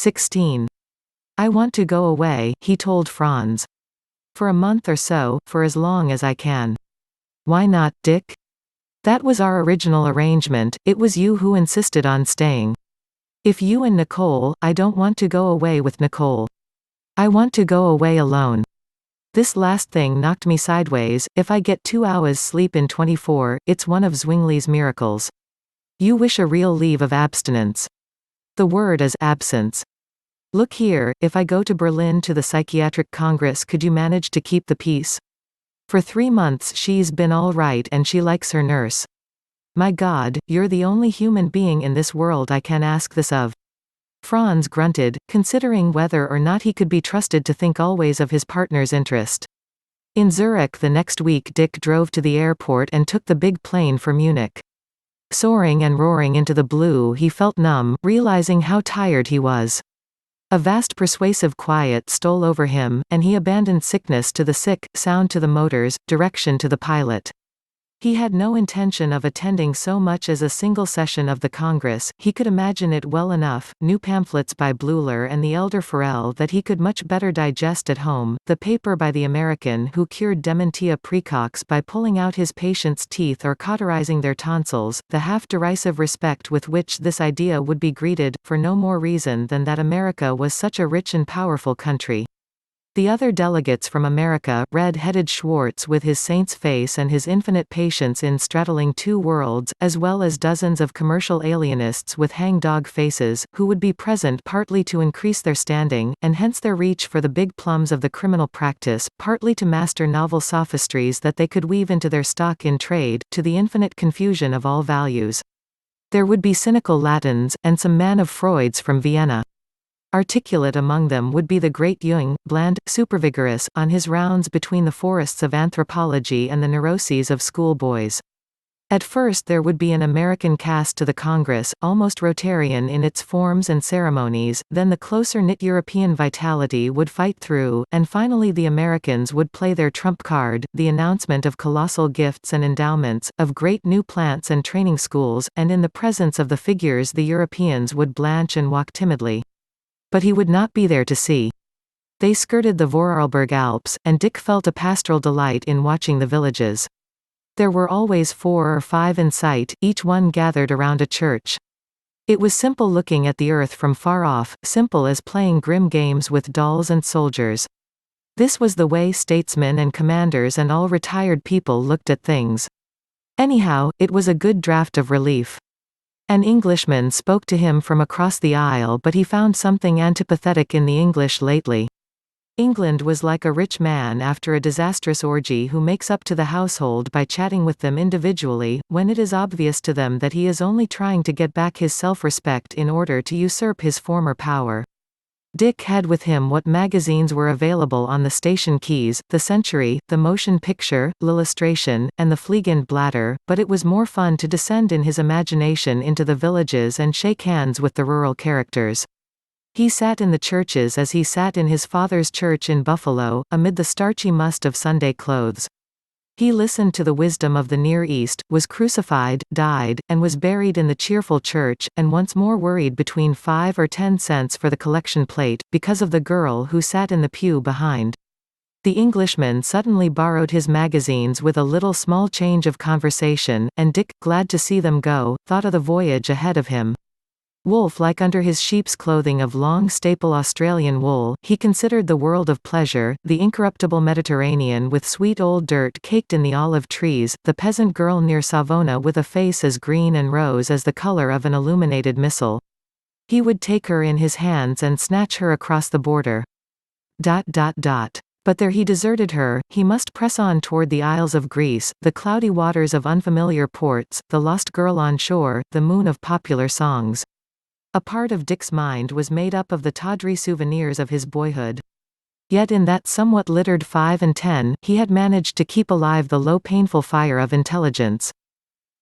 16. I want to go away, he told Franz. For a month or so, for as long as I can. Why not, Dick? That was our original arrangement, it was you who insisted on staying. If you and Nicole, I don't want to go away with Nicole. I want to go away alone. This last thing knocked me sideways. If I get 2 hours sleep in 24, it's one of Zwingli's miracles. You wish a real leave of abstinence. The word is absence. Look here, if I go to Berlin to the Psychiatric Congress, could you manage to keep the peace? For 3 months she's been all right and she likes her nurse. My God, you're the only human being in this world I can ask this of. Franz grunted, considering whether or not he could be trusted to think always of his partner's interest. In Zurich the next week Dick drove to the airport and took the big plane for Munich. Soaring and roaring into the blue he felt numb, realizing how tired he was. A vast persuasive quiet stole over him, and he abandoned sickness to the sick, sound to the motors, direction to the pilot. He had no intention of attending so much as a single session of the Congress. He could imagine it well enough, new pamphlets by Bleuler and the elder Forel that he could much better digest at home, the paper by the American who cured dementia praecox by pulling out his patients' teeth or cauterizing their tonsils, the half-derisive respect with which this idea would be greeted, for no more reason than that America was such a rich and powerful country. The other delegates from America, red-headed Schwartz with his saint's face and his infinite patience in straddling 2 worlds, as well as dozens of commercial alienists with hangdog faces, who would be present partly to increase their standing, and hence their reach for the big plums of the criminal practice, partly to master novel sophistries that they could weave into their stock in trade, to the infinite confusion of all values. There would be cynical Latins, and some man of Freud's from Vienna. Articulate among them would be the great Jung, bland, supervigorous, on his rounds between the forests of anthropology and the neuroses of schoolboys. At first there would be an American cast to the Congress, almost Rotarian in its forms and ceremonies, then the closer-knit European vitality would fight through, and finally the Americans would play their trump card, the announcement of colossal gifts and endowments, of great new plants and training schools, and in the presence of the figures the Europeans would blanch and walk timidly. But he would not be there to see. They skirted the Vorarlberg Alps, and Dick felt a pastoral delight in watching the villages. There were always 4 or 5 in sight, each one gathered around a church. It was simple looking at the earth from far off, simple as playing grim games with dolls and soldiers. This was the way statesmen and commanders and all retired people looked at things. Anyhow, it was a good draught of relief. An Englishman spoke to him from across the aisle, but he found something antipathetic in the English lately. England was like a rich man after a disastrous orgy who makes up to the household by chatting with them individually, when it is obvious to them that he is only trying to get back his self-respect in order to usurp his former power. Dick had with him what magazines were available on the station keys, the Century, the Motion Picture, l'Illustration, and the Fliegende Blätter, but it was more fun to descend in his imagination into the villages and shake hands with the rural characters. He sat in the churches as he sat in his father's church in Buffalo, amid the starchy must of Sunday clothes. He listened to the wisdom of the Near East, was crucified, died, and was buried in the cheerful church, and once more worried between 5 or 10 cents for the collection plate, because of the girl who sat in the pew behind. The Englishman suddenly borrowed his magazines with a little small change of conversation, and Dick, glad to see them go, thought of the voyage ahead of him. Wolf-like under his sheep's clothing of long staple Australian wool, he considered the world of pleasure, the incorruptible Mediterranean with sweet old dirt caked in the olive trees, the peasant girl near Savona with a face as green and rose as the color of an illuminated missal. He would take her in his hands and snatch her across the border. But there he deserted her. He must press on toward the Isles of Greece, the cloudy waters of unfamiliar ports, the lost girl on shore, the moon of popular songs. A part of Dick's mind was made up of the tawdry souvenirs of his boyhood. Yet in that somewhat littered 5 and 10, he had managed to keep alive the low painful fire of intelligence.